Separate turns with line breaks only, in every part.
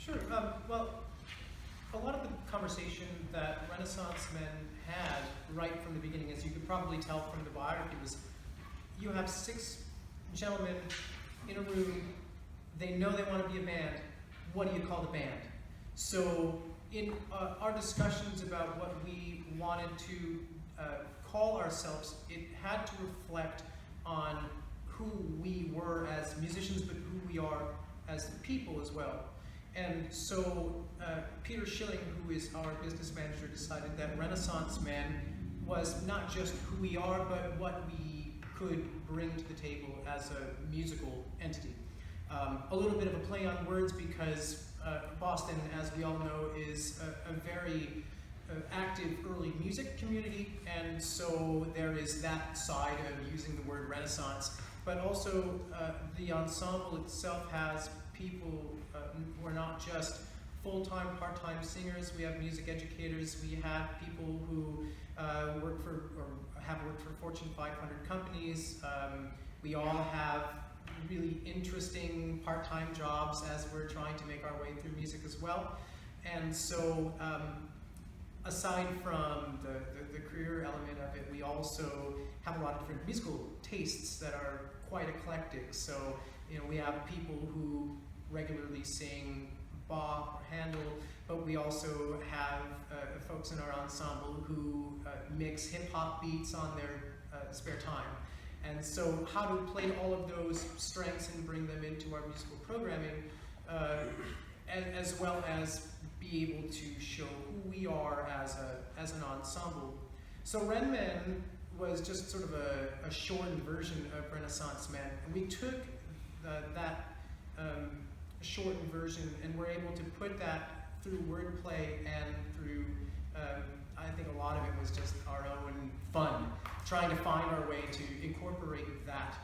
Sure. Well, a lot of the conversation that Renaissance men had right from the beginning, as you could probably tell from the biography, was you have 6 gentlemen in a room, they know they want to be a band, what do you call the band? So in our discussions about what we wanted to call ourselves, it had to reflect on who we were as musicians, but who we are as the people as well. And so Peter Schilling, who is our business manager, decided that Renaissance Man was not just who we are, but what we could bring to the table as a musical entity. A little bit of a play on words because Boston, as we all know, is a very active early music community, and so there is that side of using the word Renaissance. But also the ensemble itself has people who are not just full-time, part-time singers. We have music educators. We have people who work for, or have worked for Fortune 500 companies. We all have really interesting part-time jobs as we're trying to make our way through music as well. And so aside from the career element of it, we also have a lot of different musical tastes that are quite eclectic. So, you know, we have people who regularly sing Bach or Handel, but we also have folks in our ensemble who mix hip-hop beats on their spare time. And so how to play all of those strengths and bring them into our musical programming, as well as be able to show who we are as an ensemble. So Ren Men was just sort of a shortened version of Renaissance Men. And we took that shortened version and were able to put that through wordplay and through, I think a lot of it was just our own fun, trying to find our way to incorporate that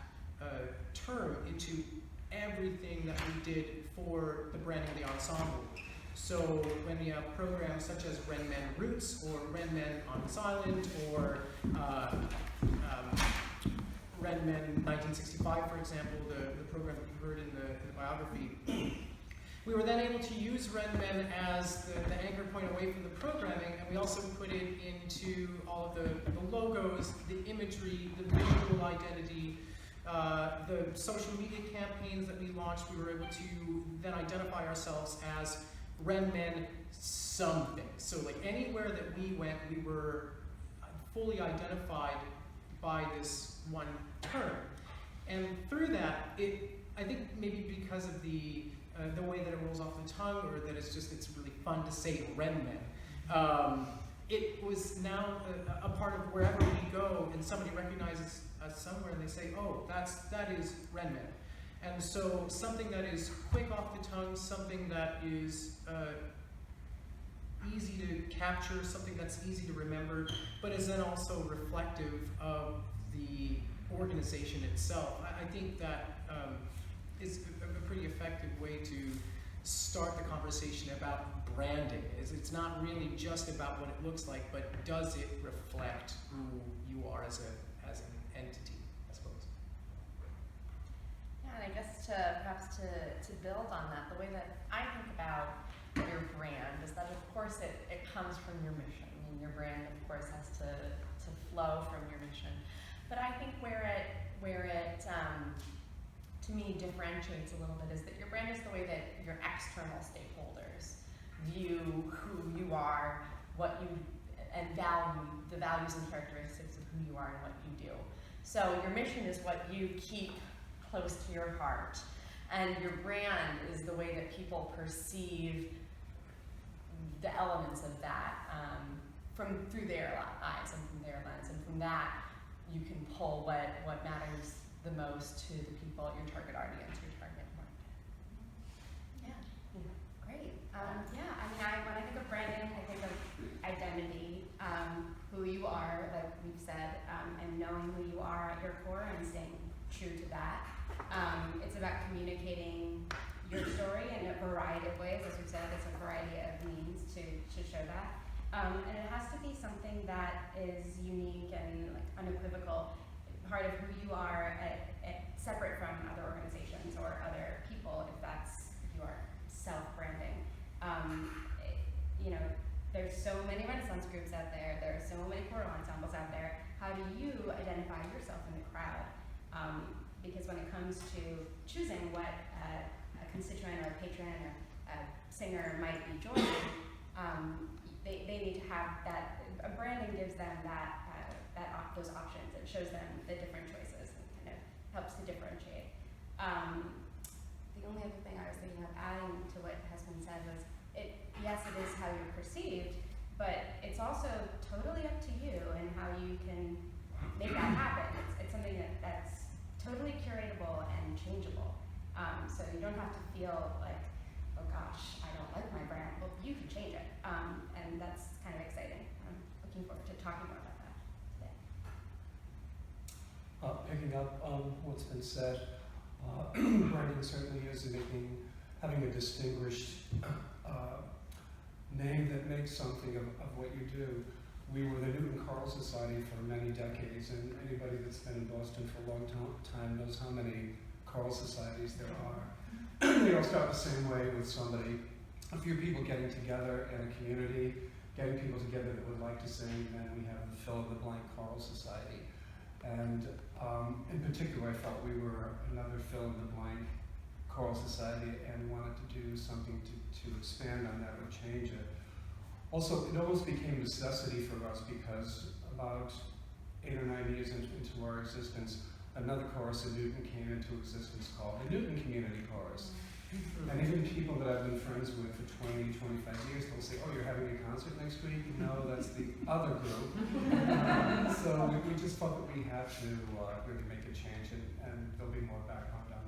term into everything that we did for the branding of the ensemble. So when we have programs such as Ren Men Roots or Ren Men on Silent or Ren Men 1965, for example, the program that you heard in the biography, we were then able to use Ren Men as the anchor point away from the programming, and we also put it into all of the logos, the imagery, the visual identity, the social media campaigns that we launched. We were able to then identify ourselves as Ren Men something. So like anywhere that we went, we were fully identified by this one term. And through that, I think maybe because of the way that it rolls off the tongue, or that it's really fun to say Ren Men, it was now a part of wherever we go and somebody recognizes us somewhere and they say, oh, that is Ren Men. And so something that is quick off the tongue, something that is easy to capture, something that's easy to remember, but is then also reflective of the organization itself. I think that is a pretty effective way to start the conversation about branding. It's not really just about what it looks like, but does it reflect who you are as an entity, I suppose.
Yeah, and I guess perhaps to build on that, the way that I think about your brand is that, of course, it comes from your mission. I mean, your brand, of course, has to flow from your mission. But I think where it to me differentiates a little bit is that your brand is the way that your external stakeholders view who you are, what you, and value the values and characteristics of who you are and what you do. So your mission is what you keep close to your heart, and your brand is the way that people perceive the elements of that through their eyes and from their lens, and from that you can pull what matters the most to the people, your target audience, your target market.
Yeah, great. Yeah, I mean, when I think of branding, I think of identity, who you are, like we've said, and knowing who you are at your core and staying true to that. It's about communicating your story in a variety of ways. As we've said, it's a variety of means to show that. And it has to be something that is unique and like unequivocal, part of who you are, separate from other organizations or other people, if you are self-branding. there's so many Renaissance groups out there. There are so many choral ensembles out there. How do you identify yourself in the crowd? Because when it comes to choosing what a constituent or a patron or a singer might be joining, they need to have that. Branding gives them those options. It shows them the different choices and kind of helps to differentiate. The only other thing I was thinking of adding to what has been said was, yes, it is how you're perceived, but it's also totally up to you and how you can make that happen. It's something that's totally curatable and changeable. So you don't have to feel like, oh gosh, I don't like my brand. Well, you can change it, and that's kind of exciting. I'm looking forward to talking more about that today.
Picking up on what's been said, branding certainly is having a distinguished name that makes something of what you do. We were the Newton Choral Society for many decades, and anybody that's been in Boston for a long time knows how many choral societies there are. They all start the same way, with a few people getting together in a community, getting people together that would like to sing, and then we have the fill-in-the-blank choral society. And in particular, I felt we were another fill-in-the-blank choral society and wanted to do something to expand on that or change it. Also, it almost became a necessity for us because about 8 or 9 years into our existence, another chorus in Newton came into existence called the Newton Community Chorus. And even people that I've been friends with for 20, 25 years, they'll say, oh, you're having a concert next week? No, that's the other group. So we just felt that we had to really make a change, and there'll be more background on